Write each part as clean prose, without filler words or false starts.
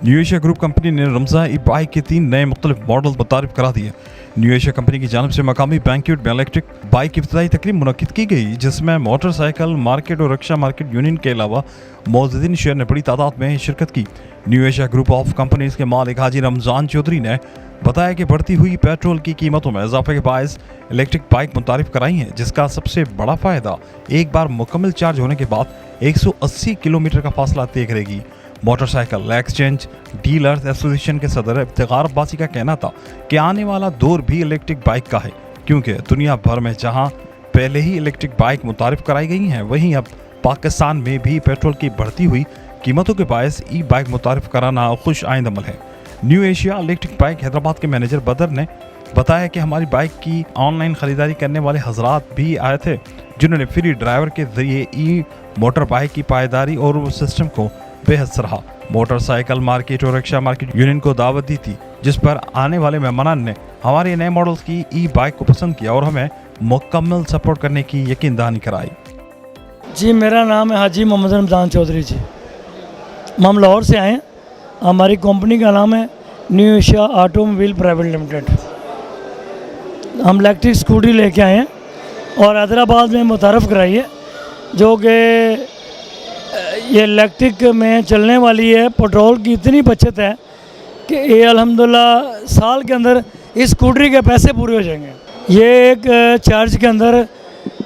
New Asia group company ने रमज़ा ई bike के 3 नए मुख्तलिफ मॉडल मुतारिफ करा दिए। न्यू एशिया कंपनी की जानिब से मकामी बैंक्वेट में इलेक्ट्रिक बाइक की इफ्तिताई तकरीब मुनक्किद की गई, जिसमें मोटरसाइकिल मार्केट और रिक्शा मार्केट यूनियन के अलावा मौजूदीन शेयर ने बड़ी तादाद में शिरकत की। New Asia group of companies के मालिक हाजी रमज़ान चौधरी ने बताया कि बढ़ती हुई पेट्रोल की कीमतों में इजाफे के बायस इलेक्ट्रिक बाइक मुतारिफ कराई हैं, जिसका सबसे बड़ा फ़ायदा एक बार मुकम्मल चार्ज होने के बाद 180 किलोमीटर का फासला तय करेगी। मोटरसाइकिल एक्सचेंज डीलर्स एसोसिएशन के सदर इफ्तिखार अब्बासी का कहना था कि आने वाला दौर भी इलेक्ट्रिक बाइक का है, क्योंकि दुनिया भर में जहां पहले ही इलेक्ट्रिक बाइक मुतारिफ कराई गई हैं, वहीं अब पाकिस्तान में भी पेट्रोल की बढ़ती हुई कीमतों के बायस ई बाइक मुतारिफ कराना खुश आइंद अमल है। New Asia electric bike Hyderabad के मैनेजर बदर ने बताया कि हमारी बाइक की ऑनलाइन खरीदारी करने वाले हजरात भी आए थे, जिन्होंने फ्री ड्राइवर के जरिए ई मोटर बाइक की पायदारी और सिस्टम को बेहद सराहा। मोटरसाइकिल मार्केट और रिक्शा मार्केट यूनियन को दावत दी थी, जिस पर आने वाले मेहमानान ने हमारे नए मॉडल्स की ई बाइक को पसंद किया और हमें मुकम्मल सपोर्ट करने की यकीन दहानी कराई। जी, मेरा नाम है हाजी मोहम्मद रमज़ान चौधरी जी। हम लाहौर से आए हैं। हमारी कंपनी का नाम है new Asia automobile private limited. हम इलेक्ट्रिक स्कूटी लेके आए हैं और हैदराबाद में मुतारफ़ कराई है, जो कि ये इलेक्ट्रिक में चलने वाली है। पेट्रोल की इतनी बचत है कि ये अल्हम्दुलिल्लाह साल के अंदर इस स्कूटरी के पैसे पूरे हो जाएंगे। ये एक चार्ज के अंदर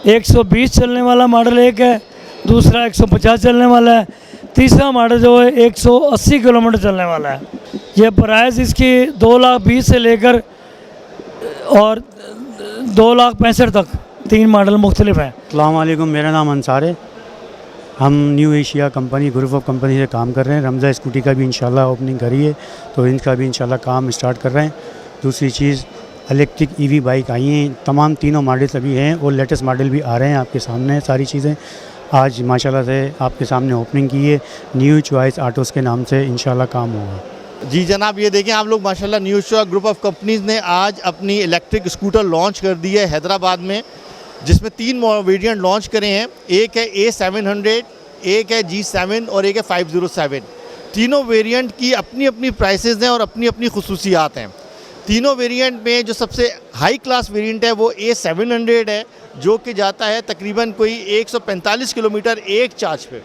120 चलने वाला मॉडल एक है, दूसरा 150 चलने वाला है, तीसरा मॉडल जो है 180 किलोमीटर चलने वाला है। ये प्राइस इसकी 2,20,000 से लेकर और 2,65,000 तक 3 मॉडल मुख्तलिफ हैं। अस्सलाम वालेकुम, मेरा नाम अंसार है। हम new Asia company group of company से काम कर रहे हैं। रमज़ा स्कूटी का भी इंशाल्लाह ओपनिंग करी है, तो इनका भी इंशाल्लाह काम स्टार्ट कर रहे हैं। दूसरी चीज़, इलेक्ट्रिक ईवी बाइक आई हैं, तमाम तीनों मॉडल्स अभी हैं और लेटेस्ट मॉडल भी आ रहे हैं। आपके सामने है सारी चीज़ें। आज माशाल्लाह से आपके सामने ओपनिंग की है। न्यू चॉइस ऑटोज़ के नाम से इंशाल्लाह काम होगा। जी जनाब, ये देखें आप लोग, माशाल्लाह new Asia group of companies ने आज अपनी इलेक्ट्रिक स्कूटर लॉन्च कर दी है हैदराबाद में, जिसमें 3 वेरिएंट लॉन्च करे हैं। एक है A700, एक है G7 और एक है 507। तीनों वेरिएंट की अपनी अपनी प्राइसेस हैं और अपनी अपनी खुसूसियात हैं। तीनों वेरिएंट में जो सबसे हाई क्लास वेरिएंट है वो A700 है, जो कि जाता है तकरीबन कोई 145 किलोमीटर एक चार्ज पे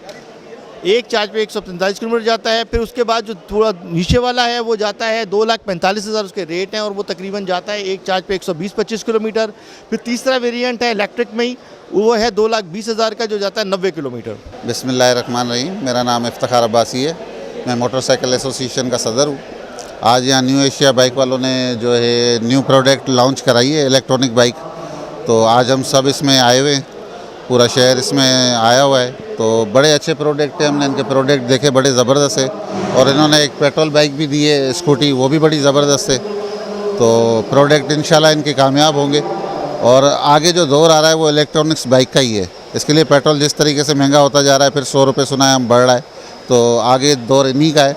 145 किलोमीटर जाता है। फिर उसके बाद जो थोड़ा नीचे वाला है वो जाता है 2,45,000 उसके रेट हैं और वो तकरीबन जाता है एक चार्ज पे 120-25 किलोमीटर। फिर तीसरा वेरिएंट है इलेक्ट्रिक में ही, वो है 2,20,000 का, जो जाता है 90 किलोमीटर। बिस्मिल्लाहिर्रहमानिर्रहीम, मेरा नाम इफ्तिखार अब्बासी है। मैं मोटरसाइकिल एसोसिएशन का सदर हूँ। आज यहाँ न्यू एशिया बाइक वालों ने जो है न्यू प्रोडक्ट लॉन्च कराई है, इलेक्ट्रॉनिक बाइक। तो आज हम सब इसमें आए हुए हैं, पूरा शहर इसमें आया हुआ है। तो बड़े अच्छे प्रोडक्ट हैं, हमने इनके प्रोडक्ट देखे, बड़े ज़बरदस्त है। और इन्होंने एक पेट्रोल बाइक भी दी है स्कूटी, वो भी बड़ी ज़बरदस्त है। तो प्रोडक्ट इंशाल्लाह इनके कामयाब होंगे। और आगे जो दौर आ रहा है वो इलेक्ट्रॉनिक्स बाइक का ही है। इसके लिए पेट्रोल जिस तरीके से महंगा होता जा रहा है, फिर 100 रुपये सुना है हम बढ़ रहा है, तो आगे दौर इन्हीं का है।